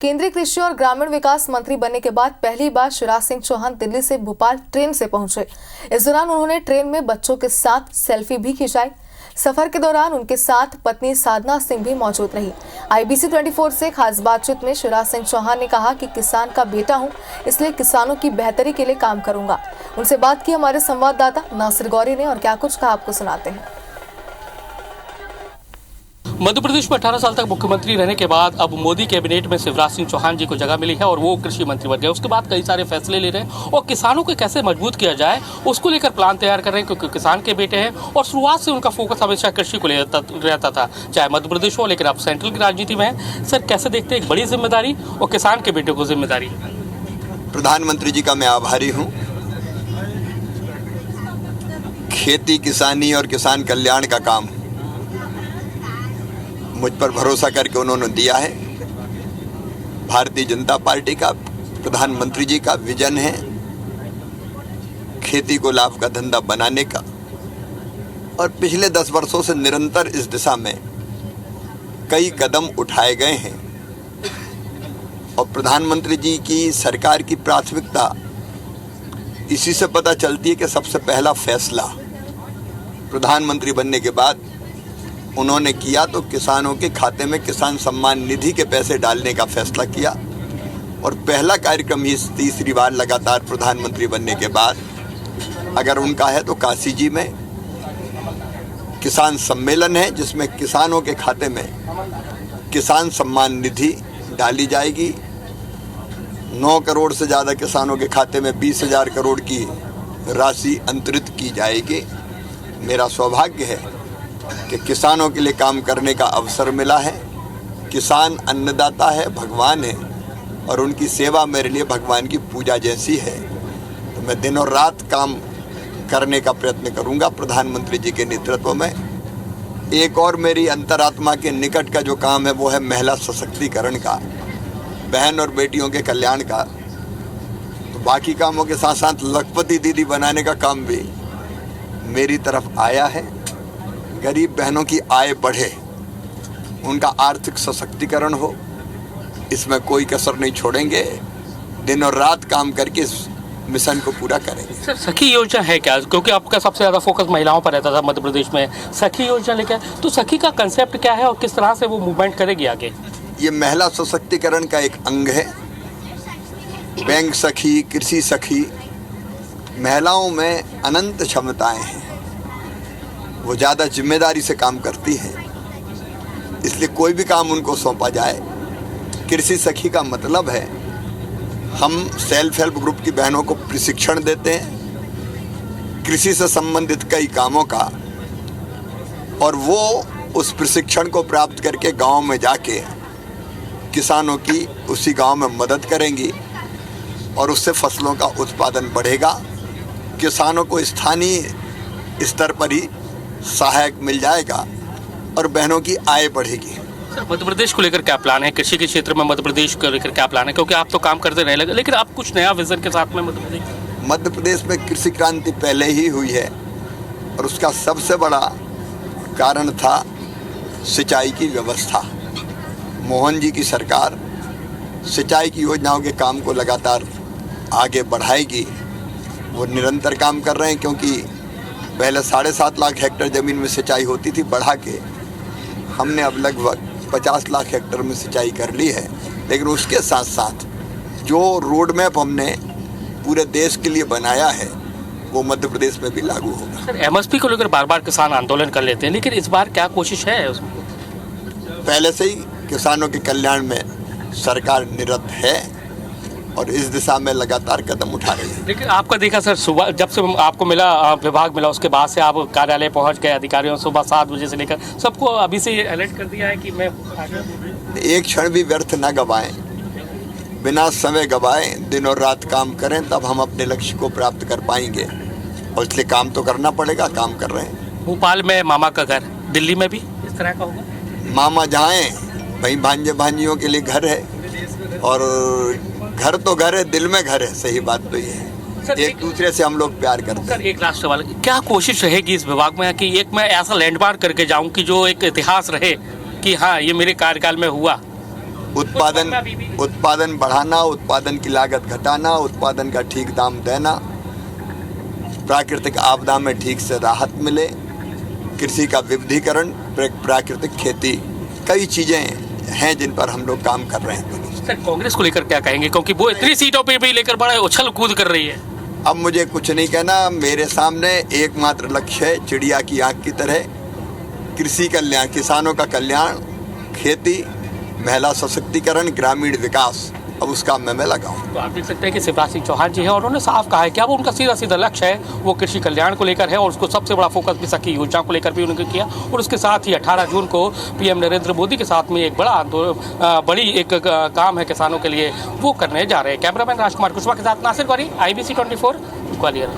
केंद्रीय कृषि और ग्रामीण विकास मंत्री बनने के बाद पहली बार शिवराज सिंह चौहान दिल्ली से भोपाल ट्रेन से पहुंचे। इस दौरान उन्होंने ट्रेन में बच्चों के साथ सेल्फी भी खिंचाई। सफर के दौरान उनके साथ पत्नी साधना सिंह भी मौजूद रही। IBC 24 से खास बातचीत में शिवराज सिंह चौहान ने कहा कि किसान का बेटा हूं, इसलिए किसानों की बेहतरी के लिए काम करूंगा। उनसे बात की हमारे संवाददाता नासिर गौरी ने, और क्या कुछ कहा आपको सुनाते हैं। मध्य प्रदेश में 18 साल तक मुख्यमंत्री रहने के बाद अब मोदी कैबिनेट में शिवराज सिंह चौहान जी को जगह मिली है और वो कृषि मंत्री बन गए। उसके बाद कई सारे फैसले ले रहे हैं और किसानों को कैसे मजबूत किया जाए उसको लेकर प्लान तैयार कर रहे हैं, क्योंकि किसान के बेटे हैं और शुरुआत से उनका फोकस हमेशा कृषि को रहता था, चाहे मध्य प्रदेश हो। लेकिन अब सेंट्रल की राजनीति में है। सर, कैसे देखते हैं एक बड़ी जिम्मेदारी और किसान के बेटे को जिम्मेदारी? प्रधानमंत्री जी का मैं आभारी हूँ। खेती किसानी और किसान कल्याण का काम मुझ पर भरोसा करके उन्होंने दिया है। भारतीय जनता पार्टी का, प्रधानमंत्री जी का विजन है खेती को लाभ का धंधा बनाने का, और पिछले 10 वर्षों से निरंतर इस दिशा में कई कदम उठाए गए हैं। और प्रधानमंत्री जी की सरकार की प्राथमिकता इसी से पता चलती है कि सबसे पहला फैसला प्रधानमंत्री बनने के बाद उन्होंने किया तो किसानों के खाते में किसान सम्मान निधि के पैसे डालने का फैसला किया। और पहला कार्यक्रम ही तीसरी बार लगातार प्रधानमंत्री बनने के बाद अगर उनका है तो काशी जी में किसान सम्मेलन है, जिसमें किसानों के खाते में किसान सम्मान निधि डाली जाएगी। 9 करोड़ से ज़्यादा किसानों के खाते में 20,000 करोड़ की राशि अंतरित की जाएगी। मेरा सौभाग्य है कि किसानों के लिए काम करने का अवसर मिला है। किसान अन्नदाता है, भगवान है, और उनकी सेवा मेरे लिए भगवान की पूजा जैसी है। तो मैं दिन और रात काम करने का प्रयत्न करूंगा प्रधानमंत्री जी के नेतृत्व में। एक और मेरी अंतरात्मा के निकट का जो काम है वो है महिला सशक्तिकरण का, बहन और बेटियों के कल्याण का। तो बाकी कामों के साथ साथ लखपति दीदी बनाने का काम भी मेरी तरफ आया है। गरीब बहनों की आय बढ़े, उनका आर्थिक सशक्तिकरण हो, इसमें कोई कसर नहीं छोड़ेंगे। दिन और रात काम करके इस मिशन को पूरा करेंगे। सर, सखी योजना है क्या? क्योंकि आपका सबसे ज़्यादा फोकस महिलाओं पर रहता था मध्य प्रदेश में। सखी योजना लेकर, तो सखी का कंसेप्ट क्या है और किस तरह से वो मूवमेंट करेगी आगे? ये महिला सशक्तिकरण का एक अंग है। बैंक सखी, कृषि सखी, महिलाओं में अनंत क्षमताएं हैं, वो ज़्यादा जिम्मेदारी से काम करती हैं, इसलिए कोई भी काम उनको सौंपा जाए। कृषि सखी का मतलब है हम सेल्फ हेल्प ग्रुप की बहनों को प्रशिक्षण देते हैं कृषि से संबंधित कई कामों का, और वो उस प्रशिक्षण को प्राप्त करके गांव में जाके किसानों की उसी गांव में मदद करेंगी और उससे फसलों का उत्पादन बढ़ेगा। किसानों को स्थानीय स्तर पर ही सहायक मिल जाएगा और बहनों की आय बढ़ेगी। सर, मध्य प्रदेश को लेकर क्या प्लान है? कृषि के क्षेत्र में मध्य प्रदेश को लेकर क्या प्लान है? क्योंकि आप तो काम करते रहे, लेकिन आप कुछ नया विजन के साथ में मध्य प्रदेश में कृषि क्रांति पहले ही हुई है, और उसका सबसे बड़ा कारण था सिंचाई की व्यवस्था। मोहन जी की सरकार सिंचाई की योजनाओं के काम को लगातार आगे बढ़ाएगी। वो निरंतर काम कर रहे हैं, क्योंकि पहले 7.5 लाख हेक्टेयर ज़मीन में सिंचाई होती थी, बढ़ा के हमने अब लगभग 50 लाख हेक्टेयर में सिंचाई कर ली है। लेकिन उसके साथ साथ जो रोड मैप हमने पूरे देश के लिए बनाया है वो मध्य प्रदेश में भी लागू होगा। सर, MSP को लेकर बार बार किसान आंदोलन कर लेते हैं, लेकिन इस बार क्या कोशिश है उसमें? पहले से ही किसानों के कल्याण में सरकार निरत है और इस दिशा में लगातार कदम उठा रही है। लेकिन आपका देखा सर, सुबह जब से आपको मिला, विभाग मिला, उसके बाद से आप कार्यालय पहुंच गए, अधिकारियों सुबह 7 बजे से लेकर सबको अभी से अलर्ट कर दिया है कि मैं एक क्षण भी व्यर्थ न गवाएं, बिना समय गवाए दिन और रात काम करें, तब हम अपने लक्ष्य को प्राप्त कर पाएंगे। और इसलिए काम तो करना पड़ेगा, काम कर रहे हैं। भोपाल में मामा का घर, दिल्ली में भी इस तरह का होगा? मामा जहाँ हैं वहीं भांजे भांजियों के लिए घर है, और घर तो घर है, दिल में घर है। सही बात तो ये है, एक दूसरे से हम लोग प्यार करते हैं। सर, एक लास्ट सवाल, क्या कोशिश रहेगी इस विभाग में कि एक मैं ऐसा लैंडमार्क करके जाऊं कि जो एक इतिहास रहे कि हाँ, ये मेरे कार्यकाल में हुआ? उत्पादन बढ़ाना, उत्पादन की लागत घटाना, उत्पादन का ठीक दाम देना, प्राकृतिक आपदा में ठीक से राहत मिले, कृषि का विविधीकरण, प्राकृतिक खेती, कई चीजें हैं जिन पर हम लोग काम कर रहे हैं। सर, कांग्रेस को लेकर क्या कहेंगे, क्योंकि वो इतनी सीटों पे भी लेकर बड़ा उछल कूद कर रही है। अब मुझे कुछ नहीं कहना, मेरे सामने एकमात्र लक्ष्य है, चिड़िया की आंख की तरह कृषि कल्याण, किसानों का कल्याण, खेती, महिला सशक्तिकरण, ग्रामीण विकास। अब उस काम में मैं लगा हूँ। तो आप देख सकते हैं कि शिवराज सिंह चौहान जी हैं और उन्होंने साफ कहा है कि अब उनका सीधा लक्ष्य है वो कृषि कल्याण को लेकर है और उसको सबसे बड़ा फोकस भी सखी योजना को लेकर भी उन्होंने किया और उसके साथ ही 18 जून को पीएम नरेंद्र मोदी के साथ में एक बड़ी एक काम है किसानों के लिए, वो करने जा रहे हैं। कैमरामैन राजकुमार कुशवाहा के साथ नासिर गौरी, IBC 24 ग्वालियर।